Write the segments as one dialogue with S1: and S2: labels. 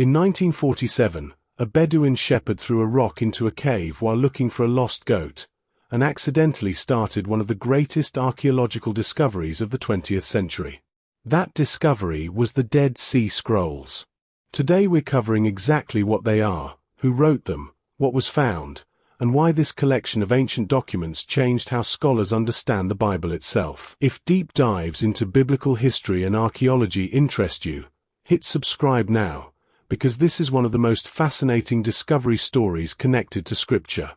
S1: In 1947, a Bedouin shepherd threw a rock into a cave while looking for a lost goat, and accidentally started one of the greatest archaeological discoveries of the 20th century. That discovery was the Dead Sea Scrolls. Today we're covering exactly what they are, who wrote them, what was found, and why this collection of ancient documents changed how scholars understand the Bible itself. If deep dives into biblical history and archaeology interest you, hit subscribe now, because this is one of the most fascinating discovery stories connected to Scripture.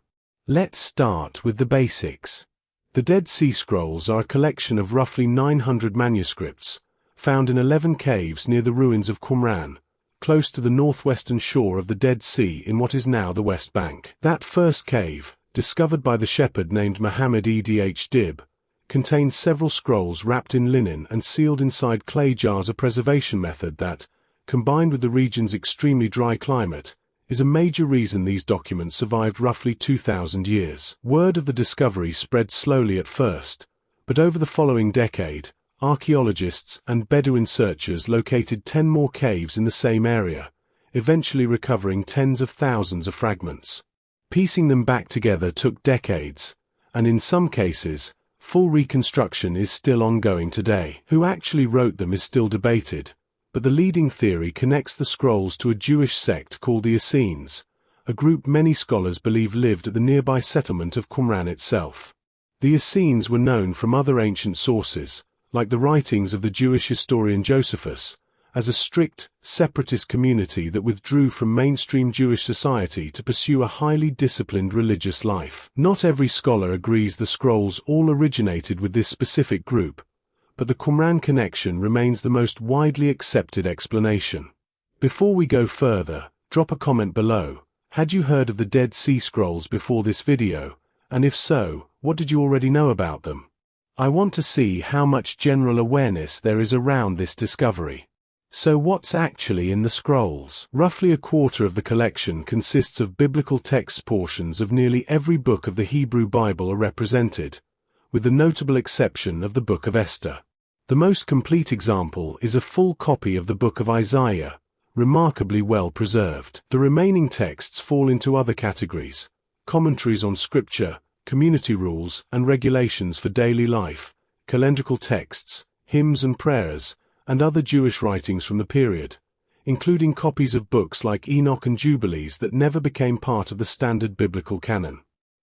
S1: Let's start with the basics. The Dead Sea Scrolls are a collection of roughly 900 manuscripts, found in 11 caves near the ruins of Qumran, close to the northwestern shore of the Dead Sea in what is now the West Bank. That first cave, discovered by the shepherd named Muhammad Edh Dib, contains several scrolls wrapped in linen and sealed inside clay jars, a preservation method that, combined with the region's extremely dry climate, is a major reason these documents survived roughly 2,000 years. Word of the discovery spread slowly at first, but over the following decade, archaeologists and Bedouin searchers located 10 more caves in the same area, eventually recovering tens of thousands of fragments. Piecing them back together took decades, and in some cases, full reconstruction is still ongoing today. Who actually wrote them is still debated, but the leading theory connects the scrolls to a Jewish sect called the Essenes, a group many scholars believe lived at the nearby settlement of Qumran itself. The Essenes were known from other ancient sources, like the writings of the Jewish historian Josephus, as a strict, separatist community that withdrew from mainstream Jewish society to pursue a highly disciplined religious life. Not every scholar agrees the scrolls all originated with this specific group, but the Qumran connection remains the most widely accepted explanation. Before we go further, drop a comment below. Had you heard of the Dead Sea Scrolls before this video? And if so, what did you already know about them? I want to see how much general awareness there is around this discovery. So what's actually in the scrolls? Roughly a quarter of the collection consists of biblical text. Portions of nearly every book of the Hebrew Bible are represented, with the notable exception of the Book of Esther. The most complete example is a full copy of the Book of Isaiah, remarkably well preserved. The remaining texts fall into other categories: commentaries on Scripture, community rules and regulations for daily life, calendrical texts, hymns and prayers, and other Jewish writings from the period, including copies of books like Enoch and Jubilees that never became part of the standard biblical canon.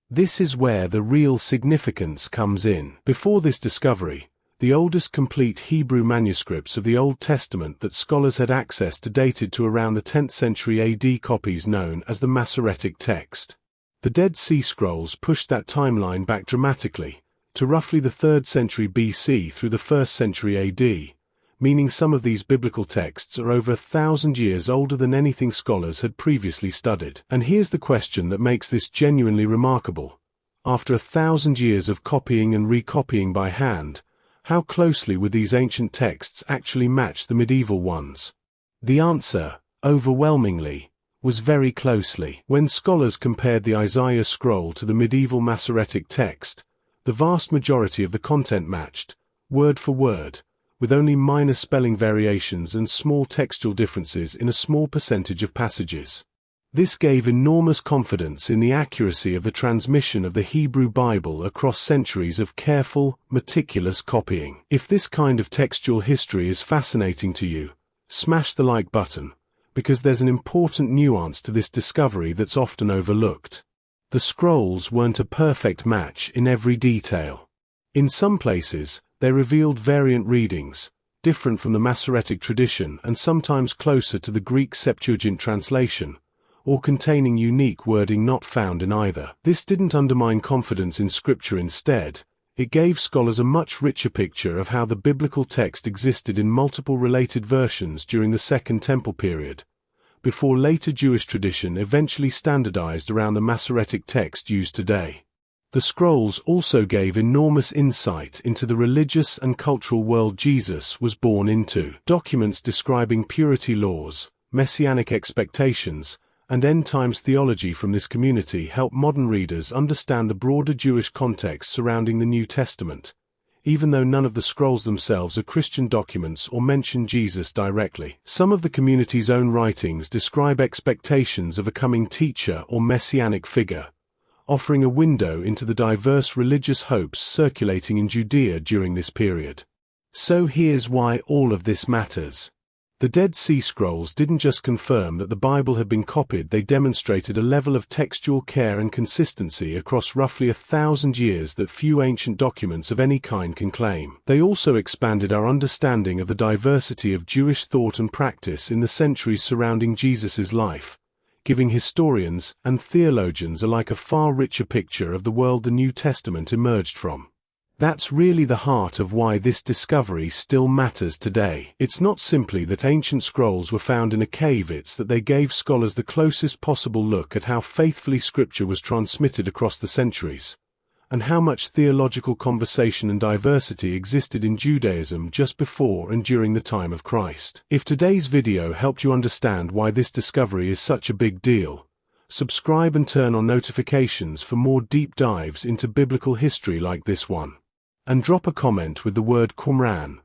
S1: This is where the real significance comes in. Before this discovery, the oldest complete Hebrew manuscripts of the Old Testament that scholars had access to dated to around the 10th century AD, copies known as the Masoretic text. The Dead Sea Scrolls pushed that timeline back dramatically, to roughly the 3rd century BC through the 1st century AD, meaning some of these biblical texts are over 1,000 years older than anything scholars had previously studied. And here's the question that makes this genuinely remarkable. After 1,000 years of copying and recopying by hand, how closely would these ancient texts actually match the medieval ones? The answer, overwhelmingly, was very closely. When scholars compared the Isaiah scroll to the medieval Masoretic text, the vast majority of the content matched, word for word, with only minor spelling variations and small textual differences in a small percentage of passages. This gave enormous confidence in the accuracy of the transmission of the Hebrew Bible across centuries of careful, meticulous copying. If this kind of textual history is fascinating to you, smash the like button, because there's an important nuance to this discovery that's often overlooked. The scrolls weren't a perfect match in every detail. In some places, they revealed variant readings, different from the Masoretic tradition and sometimes closer to the Greek Septuagint translation, or containing unique wording not found in either. This didn't undermine confidence in Scripture. Instead, it gave scholars a much richer picture of how the biblical text existed in multiple related versions during the Second Temple period, before later Jewish tradition eventually standardized around the Masoretic text used today. The scrolls also gave enormous insight into the religious and cultural world Jesus was born into. Documents describing purity laws, messianic expectations, and end-times theology from this community help modern readers understand the broader Jewish context surrounding the New Testament, even though none of the scrolls themselves are Christian documents or mention Jesus directly. Some of the community's own writings describe expectations of a coming teacher or messianic figure, offering a window into the diverse religious hopes circulating in Judea during this period. So here's why all of this matters. The Dead Sea Scrolls didn't just confirm that the Bible had been copied, they demonstrated a level of textual care and consistency across roughly 1,000 years that few ancient documents of any kind can claim. They also expanded our understanding of the diversity of Jewish thought and practice in the centuries surrounding Jesus' life, giving historians and theologians alike a far richer picture of the world the New Testament emerged from. That's really the heart of why this discovery still matters today. It's not simply that ancient scrolls were found in a cave, it's that they gave scholars the closest possible look at how faithfully Scripture was transmitted across the centuries, and how much theological conversation and diversity existed in Judaism just before and during the time of Christ. If today's video helped you understand why this discovery is such a big deal, subscribe and turn on notifications for more deep dives into biblical history like this one. And drop a comment with the word Qumran,